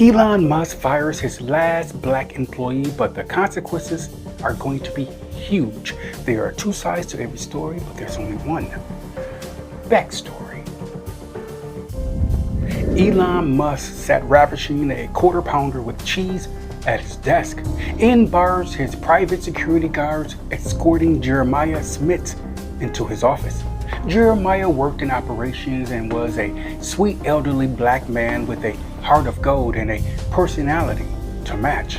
Elon Musk fires his last black employee, but the consequences are going to be huge. There are two sides to every story, but there's only one. Backstory. Elon Musk sat ravishing a quarter pounder with cheese at his desk. In bars, his private security guards escorting Jeremiah Smith into his office. Jeremiah worked in operations and was a sweet elderly black man with a heart of gold and a personality to match.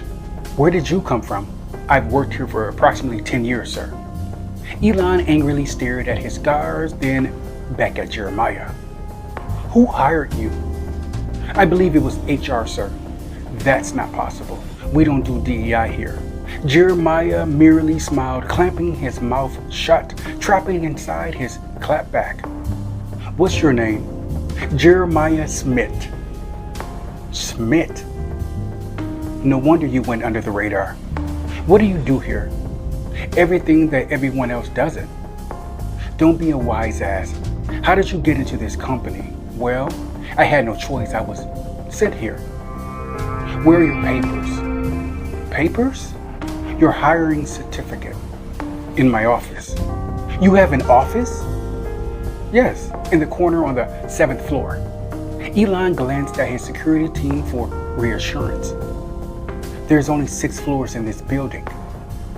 Where did you come from? I've worked here for approximately 10 years, sir. Elon angrily stared at his guards, then back at Jeremiah. Who hired you? I believe it was HR, sir. That's not possible. We don't do DEI here. Jeremiah merely smiled, clamping his mouth shut, trapping inside his clapback. What's your name? Jeremiah Smith. Smith? No wonder you went under the radar. What do you do here? Everything that everyone else doesn't. Don't be a wise ass. How did you get into this company? Well, I had no choice. I was sent here. Where are your papers? Papers? Your hiring certificate. In my office. You have an office? Yes, in the corner on the 7th floor. Elon glanced at his security team for reassurance. There's only 6 floors in this building.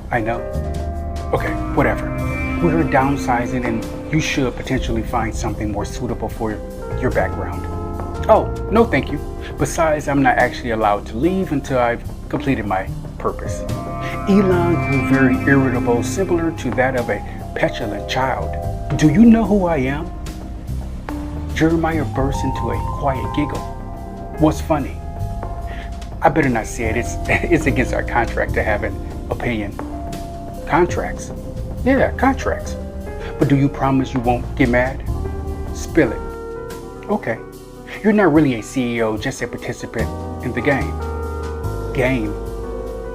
I know. Okay, whatever. We're downsizing and you should potentially find something more suitable for your background. Oh, no thank you. Besides, I'm not actually allowed to leave until I've completed my purpose. Elon grew very irritable, similar to that of a petulant child. Do you know who I am? Jeremiah burst into a quiet giggle. What's funny? I better not say it. It's against our contract to have an opinion. Contracts? Yeah, contracts. But do you promise you won't get mad? Spill it. Okay. You're not really a CEO, just a participant in the game. Game?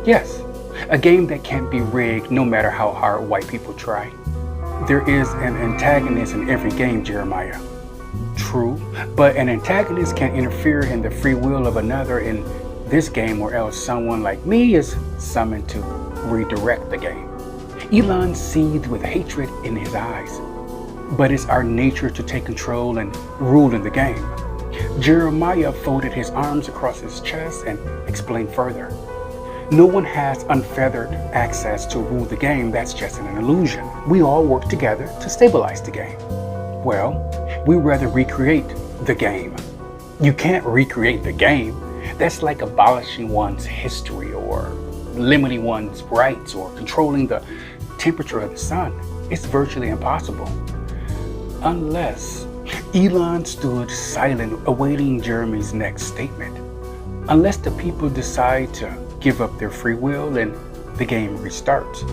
Yes. A game that can't be rigged no matter how hard white people try. There is an antagonist in every game, Jeremiah. True, but an antagonist can interfere in the free will of another in this game, or else someone like me is summoned to redirect the game. Elon seethed with hatred in his eyes. But it's our nature to take control and rule in the game. Jeremiah folded his arms across his chest and explained further. No one has unfeathered access to rule the game. That's just an illusion. We all work together to stabilize the game. Well, we rather recreate the game. You can't recreate the game. That's like abolishing one's history or limiting one's rights or controlling the temperature of the sun. It's virtually impossible. Unless Elon stood silent, awaiting Jeremy's next statement. Unless the people decide to give up their free will and the game restarts.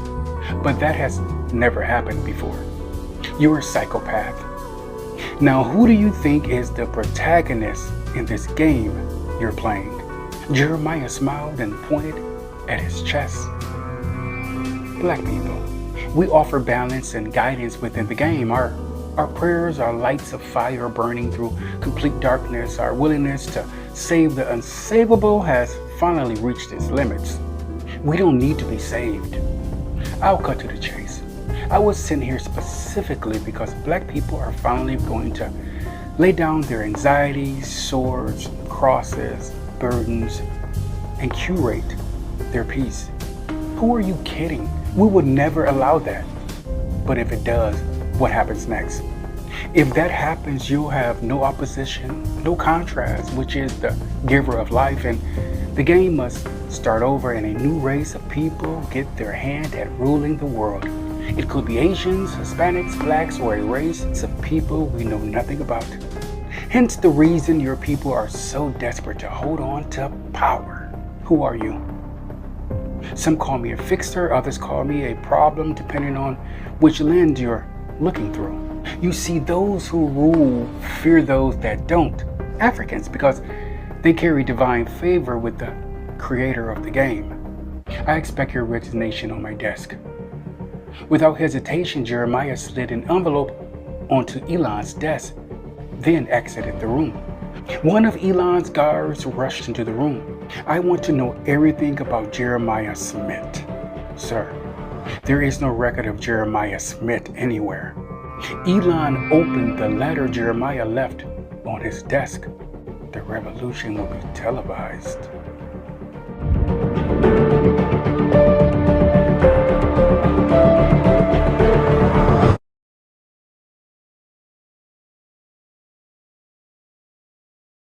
But that has never happened before. You're a psychopath. Now, who do you think is the protagonist in this game you're playing? Jeremiah smiled and pointed at his chest. Black people. We offer balance and guidance within the game. Our prayers are lights of fire burning through complete darkness. Our willingness to save the unsavable has finally reached its limits. We don't need to be saved. I'll cut to the chase. I was sent here specifically because black people are finally going to lay down their anxieties, swords, crosses, burdens, and curate their peace. Who are you kidding? We would never allow that. But if it does, what happens next? If that happens, you'll have no opposition, no contrast, which is the giver of life, and the game must start over and a new race of people get their hand at ruling the world. It could be Asians, Hispanics, blacks, or a race of people we know nothing about. Hence the reason your people are so desperate to hold on to power. Who are you? Some call me a fixer, others call me a problem, depending on which lens you're looking through. You see, those who rule fear those that don't, Africans, because they carry divine favor with the creator of the game. I expect your resignation on my desk. Without hesitation, Jeremiah slid an envelope onto Elon's desk, then exited the room. One of Elon's guards rushed into the room. "I want to know everything about Jeremiah Smith." "Sir, there is no record of Jeremiah Smith anywhere." Elon opened the letter Jeremiah left on his desk. "The revolution will be televised."